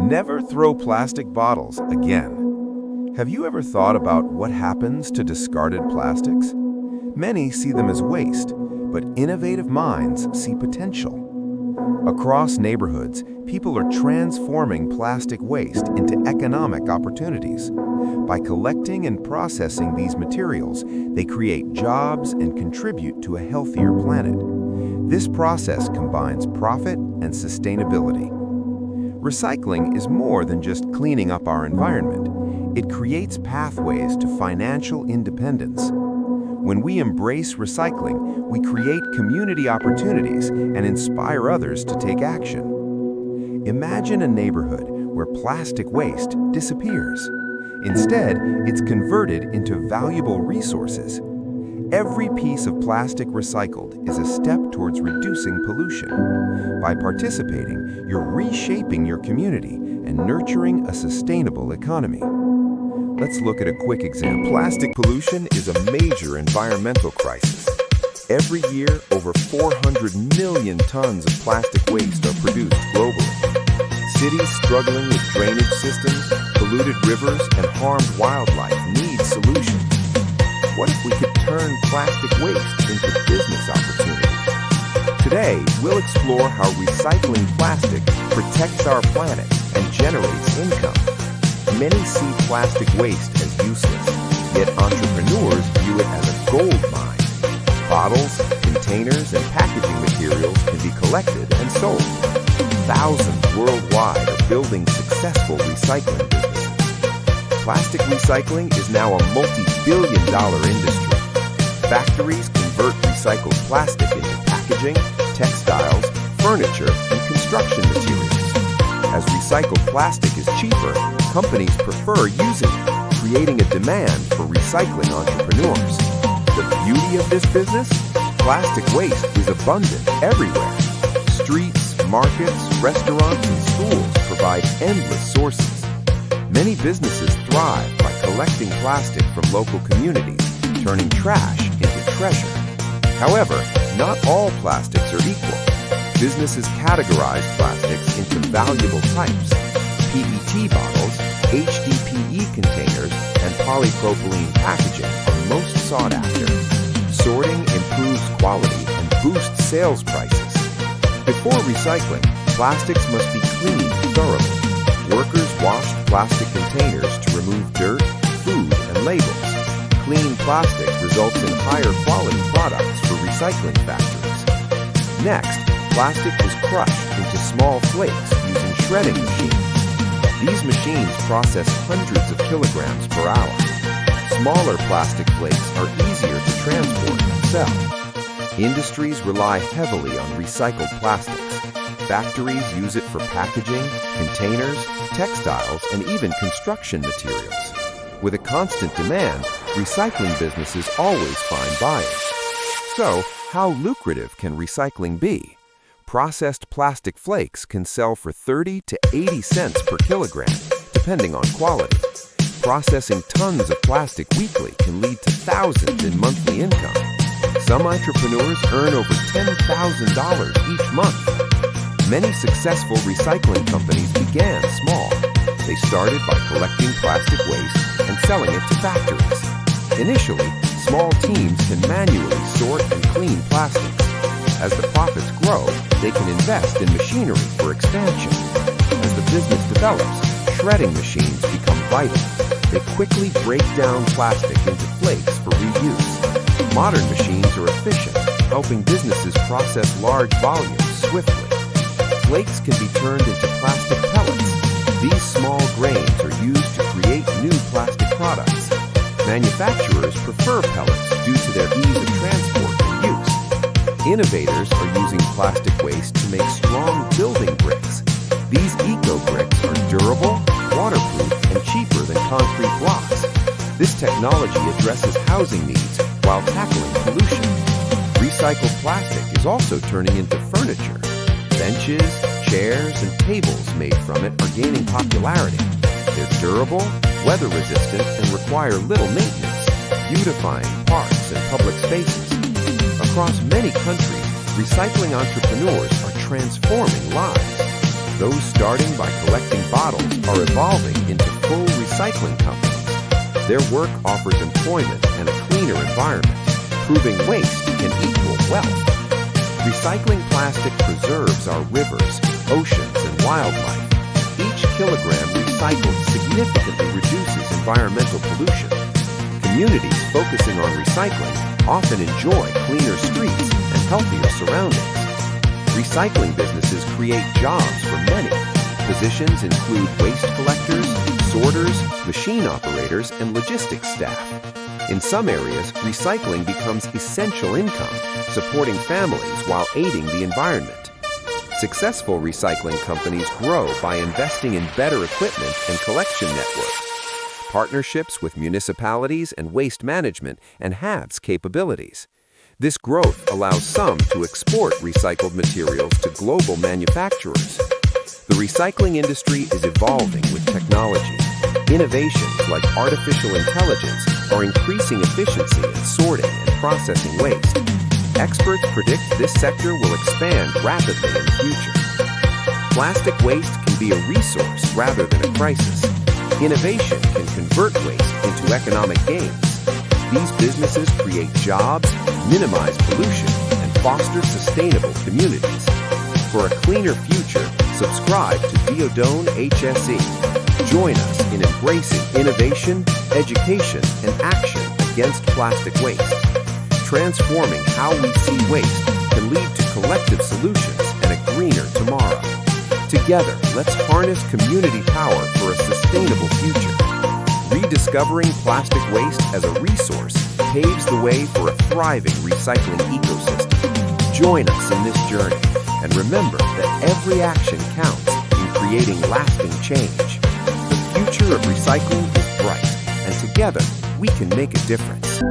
Never throw plastic bottles again. Have you ever thought about what happens to discarded plastics? Many see them as waste, but innovative minds see potential. Across neighborhoods, people are transforming plastic waste into economic opportunities. By collecting and processing these materials, they create jobs and contribute to a healthier planet. This process combines profit and sustainability. Recycling is more than just cleaning up our environment. It creates pathways to financial independence. When we embrace recycling, we create community opportunities and inspire others to take action. Imagine a neighborhood where plastic waste disappears. Instead, it's converted into valuable resources. Every piece of plastic recycled is a step towards reducing pollution. By participating, you're reshaping your community and nurturing a sustainable economy. Let's look at a quick example. Plastic pollution is a major environmental crisis. Every year, over 400 million tons of plastic waste are produced globally. Cities struggling with drainage systems, polluted rivers, and harmed wildlife need solutions. What if we could turn plastic waste into business opportunities? Today, we'll explore how recycling plastic protects our planet and generates income. Many see plastic waste as useless, yet entrepreneurs view it as a gold mine. Bottles, containers, and packaging materials can be collected and sold. Thousands worldwide are building successful recycling businesses. Plastic recycling is now a multi-billion-dollar industry. Factories convert recycled plastic into packaging, textiles, furniture, and construction materials. As recycled plastic is cheaper, companies prefer using it, creating a demand for recycling entrepreneurs. The beauty of this business? Plastic waste is abundant everywhere. Streets, markets, restaurants, and schools provide endless sources. Many businesses thrive by collecting plastic from local communities, turning trash into treasure. However, not all plastics are equal. Businesses categorize plastics into valuable types. PET bottles, HDPE containers, and polypropylene packaging are most sought after. Sorting improves quality and boosts sales prices. Before recycling, plastics must be cleaned thoroughly. Workers washed plastic containers to remove dirt, food, and labels. Clean plastic results in higher quality products for recycling factories. Next, plastic is crushed into small flakes using shredding machines. These machines process hundreds of kilograms per hour. Smaller plastic flakes are easier to transport and sell. Industries rely heavily on recycled plastics. Factories use it for packaging, containers, textiles, and even construction materials. With a constant demand, recycling businesses always find buyers. So, how lucrative can recycling be? Processed plastic flakes can sell for 30 to 80 cents per kilogram, depending on quality. Processing tons of plastic weekly can lead to thousands in monthly income. Some entrepreneurs earn over $10,000 each month. Many successful recycling companies began small. They started by collecting plastic waste and selling it to factories. Initially, small teams can manually sort and clean plastics. As the profits grow, they can invest in machinery for expansion. As the business develops, shredding machines become vital. They quickly break down plastic into flakes for reuse. Modern machines are efficient, helping businesses process large volumes swiftly. Flakes can be turned into plastic pellets. These small grains are used to create new plastic products. Manufacturers prefer pellets due to their ease of transport and use. Innovators are using plastic waste to make strong building bricks. These eco-bricks are durable, waterproof, and cheaper than concrete blocks. This technology addresses housing needs while tackling pollution. Recycled plastic is also turning into furniture. Benches, chairs, and tables made from it are gaining popularity. They're durable, weather-resistant, and require little maintenance, beautifying parks and public spaces. Across many countries, recycling entrepreneurs are transforming lives. Those starting by collecting bottles are evolving into full recycling companies. Their work offers employment and a cleaner environment, proving waste can equal wealth. Recycling plastic preserves our rivers, oceans, and wildlife. Each kilogram recycled significantly reduces environmental pollution. Communities focusing on recycling often enjoy cleaner streets and healthier surroundings. Recycling businesses create jobs for many. Positions include waste collectors, sorters, machine operators, and logistics staff. In some areas, recycling becomes essential income, supporting families while aiding the environment. Successful recycling companies grow by investing in better equipment and collection networks. Partnerships with municipalities and waste management enhance capabilities. This growth allows some to export recycled materials to global manufacturers. The recycling industry is evolving with technology. Innovations like artificial intelligence are increasing efficiency in sorting and processing waste. Experts predict this sector will expand rapidly in the future. Plastic waste can be a resource rather than a crisis. Innovation can convert waste into economic gains. These businesses create jobs, minimize pollution, and foster sustainable communities. For a cleaner future, subscribe to Dieudonne HSE. Join us in embracing innovation, education, and action against plastic waste. Transforming how we see waste can lead to collective solutions and a greener tomorrow. Together, let's harness community power for a sustainable future. Rediscovering plastic waste as a resource paves the way for a thriving recycling ecosystem. Join us in this journey, and remember that every action counts in creating lasting change. The future of recycling is bright, and together we can make a difference.